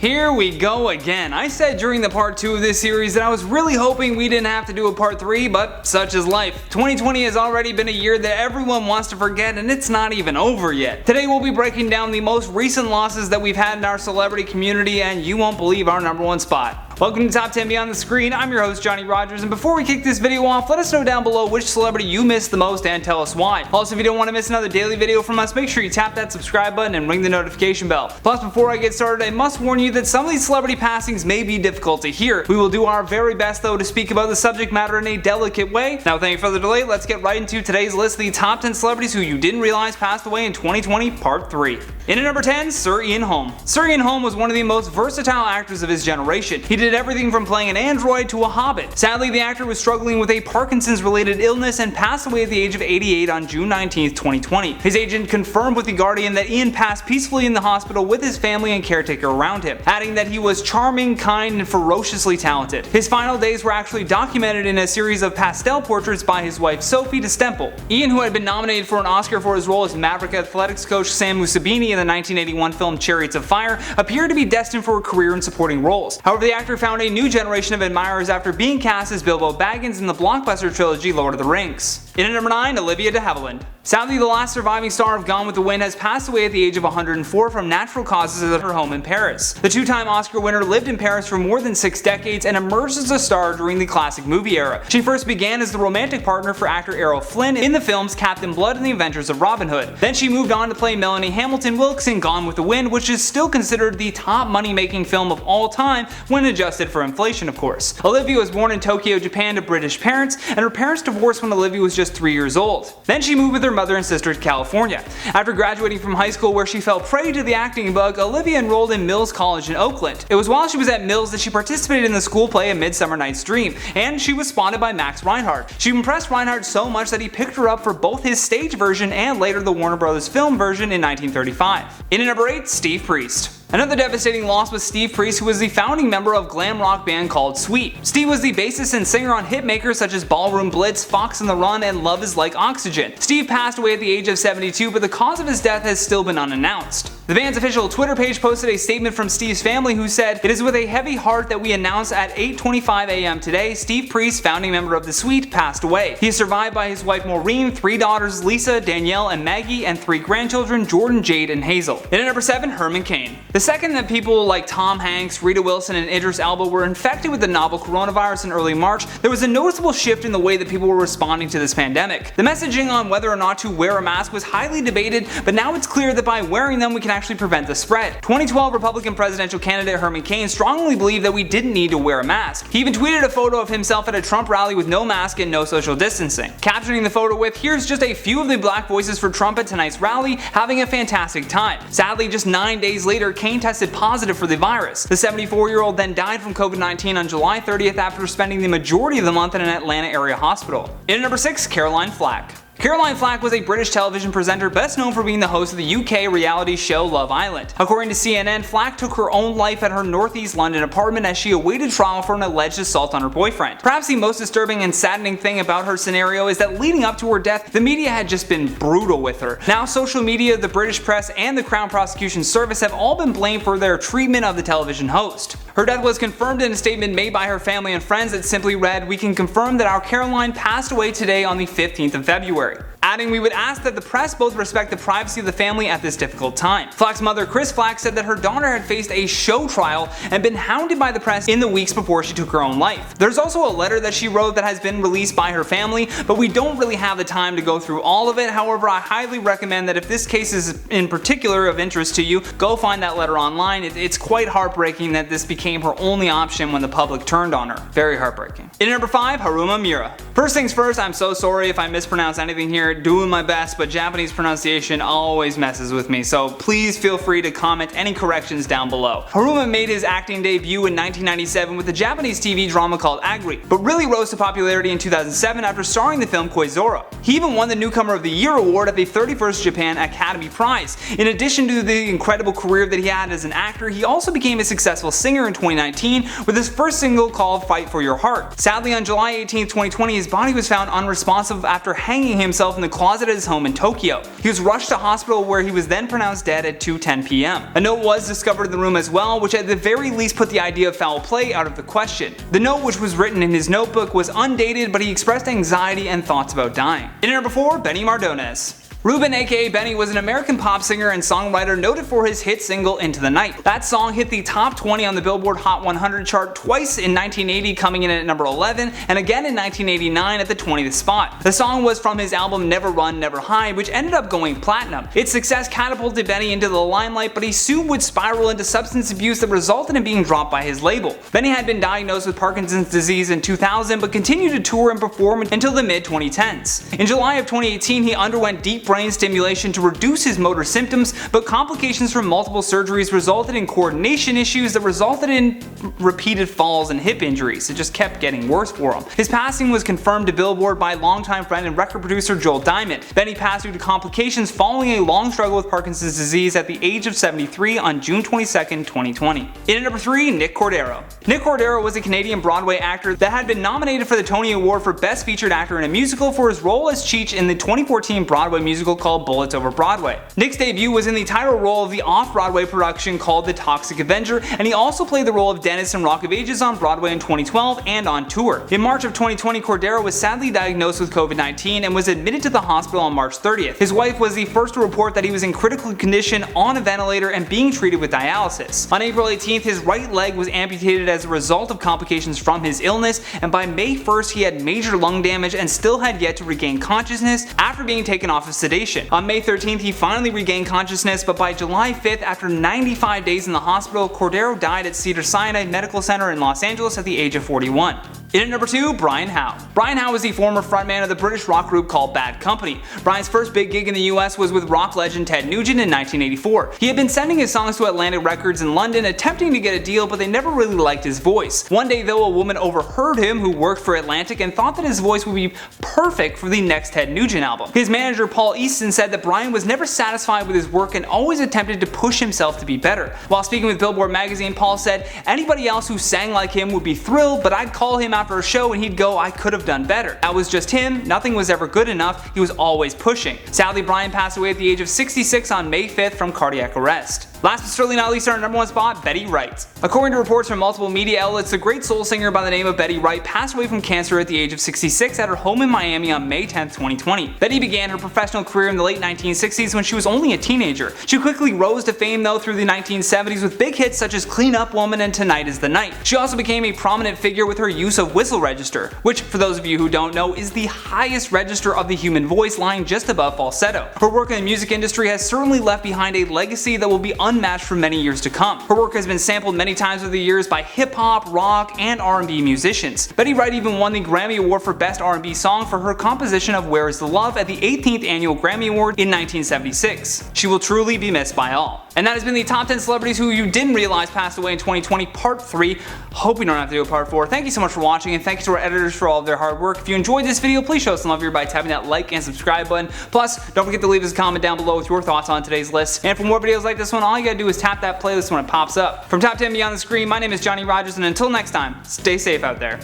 Here we go again. I said during the part 2 of this series that I was really hoping we didn't have to do a part 3, but such is life. 2020 has already been a year that everyone wants to forget, and it's not even over yet. Today we'll be breaking down the most recent losses that we've had in our celebrity community, and you won't believe our #1 spot. Welcome to Top 10 Beyond the Screen. I'm your host Johnny Rogers, and before we kick this video off, let us know down below which celebrity you missed the most and tell us why. Also, if you don't want to miss another daily video from us, make sure you tap that subscribe button and ring the notification bell. Plus, before I get started, I must warn you that some of these celebrity passings may be difficult to hear. We will do our very best though to speak about the subject matter in a delicate way. Now, without any further delay, let's get right into today's list, the top 10 celebrities who you didn't realize passed away in 2020, part 3. In at number 10, Sir Ian Holm. Sir Ian Holm was one of the most versatile actors of his generation. He did everything from playing an android to a hobbit. Sadly, the actor was struggling with a Parkinson's-related illness and passed away at the age of 88 on June 19, 2020. His agent confirmed with The Guardian that Ian passed peacefully in the hospital with his family and caretaker around him, adding that he was charming, kind, and ferociously talented. His final days were actually documented in a series of pastel portraits by his wife Sophie Distemple. Ian, who had been nominated for an Oscar for his role as Maverick athletics coach Sam Musabini in the 1981 film Chariots of Fire, appeared to be destined for a career in supporting roles. However, the actor found a new generation of admirers after being cast as Bilbo Baggins in the blockbuster trilogy Lord of the Rings. In at number 9, OLIVIA de Havilland. Sadly, the last surviving star of Gone with the Wind has passed away at the age of 104 from natural causes at her home in Paris. The two-time Oscar winner lived in Paris for more than 6 decades and emerged as a star during the classic movie era. She first began as the romantic partner for actor Errol Flynn in the films Captain Blood and The Adventures of Robin Hood. Then she moved on to play Melanie Hamilton Wilkes in Gone with the Wind, which is still considered the top money-making film of all time when adjusted for inflation, of course. Olivia was born in Tokyo, Japan to British parents, and her parents divorced when Olivia was just 3 years old. Then she moved with her mother and sister to California. After graduating from high school, where she fell prey to the acting bug, Olivia enrolled in Mills College in Oakland. It was while she was at Mills that she participated in the school play A Midsummer Night's Dream, and she was spotted by Max Reinhardt. She impressed Reinhardt so much that he picked her up for both his stage version and later the Warner Bros. Film version in 1935. In at number 8, Steve Priest. Another devastating loss was Steve Priest, who was the founding member of glam rock band called Sweet. Steve was the bassist and singer on hitmakers such as Ballroom Blitz, Fox on the Run, and Love is Like Oxygen. Steve passed away at the age of 72, but the cause of his death has still been unannounced. The band's official Twitter page posted a statement from Steve's family, who said, "It is with a heavy heart that we announce at 8:25 a.m. today, Steve Priest, founding member of the Sweet, passed away. He is survived by his wife Maureen, 3 daughters Lisa, Danielle, and Maggie, and 3 grandchildren Jordan, Jade, and Hazel." In at number 7, Herman Cain. The second that people like Tom Hanks, Rita Wilson, and Idris Elba were infected with the novel coronavirus in early March, there was a noticeable shift in the way that people were responding to this pandemic. The messaging on whether or not to wear a mask was highly debated, but now it's clear that by wearing them we can actually prevent the spread. 2012 Republican presidential candidate Herman Cain strongly believed that we didn't need to wear a mask. He even tweeted a photo of himself at a Trump rally with no mask and no social distancing, captioning the photo with, "Here's just a few of the black voices for Trump at tonight's rally, having a fantastic time." Sadly, just 9 days later, Cain tested positive for the virus. The 74-year-old then died from COVID-19 on July 30th after spending the majority of the month in an Atlanta area hospital. In at number 6, Caroline Flack. Caroline Flack was a British television presenter best known for being the host of the UK reality show Love Island. According to CNN, Flack took her own life at her northeast London apartment as she awaited trial for an alleged assault on her boyfriend. Perhaps the most disturbing and saddening thing about her scenario is that leading up to her death, the media had just been brutal with her. Now social media, the British press, and the Crown Prosecution Service have all been blamed for their treatment of the television host. Her death was confirmed in a statement made by her family and friends that simply read, "We can confirm that our Caroline passed away today on the 15th of February. Adding, "We would ask that the press both respect the privacy of the family at this difficult time." Flack's mother, Chris Flack, said that her daughter had faced a show trial and been hounded by the press in the weeks before she took her own life. There's also a letter that she wrote that has been released by her family, but we don't really have the time to go through all of it. However, I highly recommend that if this case is in particular of interest to you, go find that letter online. It's quite heartbreaking that this became her only option when the public turned on her. Very heartbreaking. In number 5, HARUMA MIURA. First things first, I'm so sorry if I mispronounce anything here. Doing my best, but Japanese pronunciation always messes with me, so please feel free to comment any corrections down below. HARUMA made his acting debut in 1997 with a Japanese TV drama called Agri, but really rose to popularity in 2007 after starring in the film Koizora. He even won the Newcomer of the Year award at the 31st Japan Academy Prize. In addition to the incredible career that he had as an actor, he also became a successful singer in 2019 with his first single called Fight for Your Heart. Sadly, on July 18, 2020, his body was found unresponsive after hanging himself in the closet at his home in Tokyo. He was rushed to hospital where he was then pronounced dead at 2:10 p.m. A note was discovered in the room as well, which at the very least put the idea of foul play out of the question. The note, which was written in his notebook, was undated, but he expressed anxiety and thoughts about dying. In at number 4, Benny Mardones. Ruben aka Benny was an American pop singer and songwriter noted for his hit single Into the Night. That song hit the top 20 on the Billboard Hot 100 chart twice in 1980, coming in at number 11, and again in 1989 at the 20th spot. The song was from his album Never Run, Never Hide, which ended up going platinum. Its success catapulted Benny into the limelight, but he soon would spiral into substance abuse that resulted in being dropped by his label. Benny had been diagnosed with Parkinson's disease in 2000, but continued to tour and perform until the mid-2010s. In July of 2018, he underwent deep brain stimulation to reduce his motor symptoms, but complications from multiple surgeries resulted in coordination issues that resulted in repeated falls and hip injuries. It just kept getting worse for him. His passing was confirmed to Billboard by longtime friend and record producer Joel Diamond. Benny passed due to complications following a long struggle with Parkinson's disease at the age of 73 on June 22, 2020. In at number 3, Nick Cordero. Nick Cordero was a Canadian Broadway actor that had been nominated for the Tony Award for Best Featured Actor in a Musical for his role as Cheech in the 2014 Broadway musical called Bullets Over Broadway. Nick's debut was in the title role of the off-Broadway production called The Toxic Avenger, and he also played the role of Dennis in Rock of Ages on Broadway in 2012 and on tour. In March of 2020, Cordero was sadly diagnosed with COVID-19 and was admitted to the hospital on March 30th. His wife was the first to report that he was in critical condition on a ventilator and being treated with dialysis. On April 18th, his right leg was amputated as a result of complications from his illness, and by May 1st he had major lung damage and still had yet to regain consciousness after being taken off of sedation. On May 13th, he finally regained consciousness, but by July 5th, after 95 days in the hospital, Cordero died at Cedars-Sinai Medical Center in Los Angeles at the age of 41. In at number 2, Brian Howe. Brian Howe was the former frontman of the British rock group called Bad Company. Brian's first big gig in the US was with rock legend Ted Nugent in 1984. He had been sending his songs to Atlantic Records in London, attempting to get a deal, but they never really liked his voice. One day though, a woman overheard him who worked for Atlantic and thought that his voice would be perfect for the next Ted Nugent album. His manager Paul Easton said that Brian was never satisfied with his work and always attempted to push himself to be better. While speaking with Billboard magazine, Paul said, "Anybody else who sang like him would be thrilled, but I'd call him after a show and he'd go, I could have done better. That was just him, nothing was ever good enough, he was always pushing." Sadly, Brian passed away at the age of 66 on May 5th from cardiac arrest. Last but certainly not least, our number 1 spot, Betty Wright. According to reports from multiple media outlets, the great soul singer by the name of Betty Wright passed away from cancer at the age of 66 at her home in Miami on May 10, 2020. Betty began her professional career in the late 1960s when she was only a teenager. She quickly rose to fame though through the 1970s with big hits such as Clean Up Woman and Tonight is the Night. She also became a prominent figure with her use of whistle register, which for those of you who don't know is the highest register of the human voice, lying just above falsetto. Her work in the music industry has certainly left behind a legacy that will be unmatched for many years to come. Her work has been sampled many times over the years by hip-hop, rock, and R&B musicians. Betty Wright even won the Grammy Award for Best R&B Song for her composition of Where Is the Love at the 18th Annual Grammy Award in 1976. She will truly be missed by all. And that has been the top 10 celebrities who you didn't realize passed away in 2020, part 3. Hope we don't have to do a part 4. Thank you so much for watching, and thank you to our editors for all of their hard work. If you enjoyed this video, please show us some love here by tapping that like and subscribe button. Plus, don't forget to leave us a comment down below with your thoughts on today's list. And for more videos like this one, all you gotta do is tap that playlist when it pops up. From top 10 beyond the screen, my name is Johnny Rogers, and until next time, stay safe out there.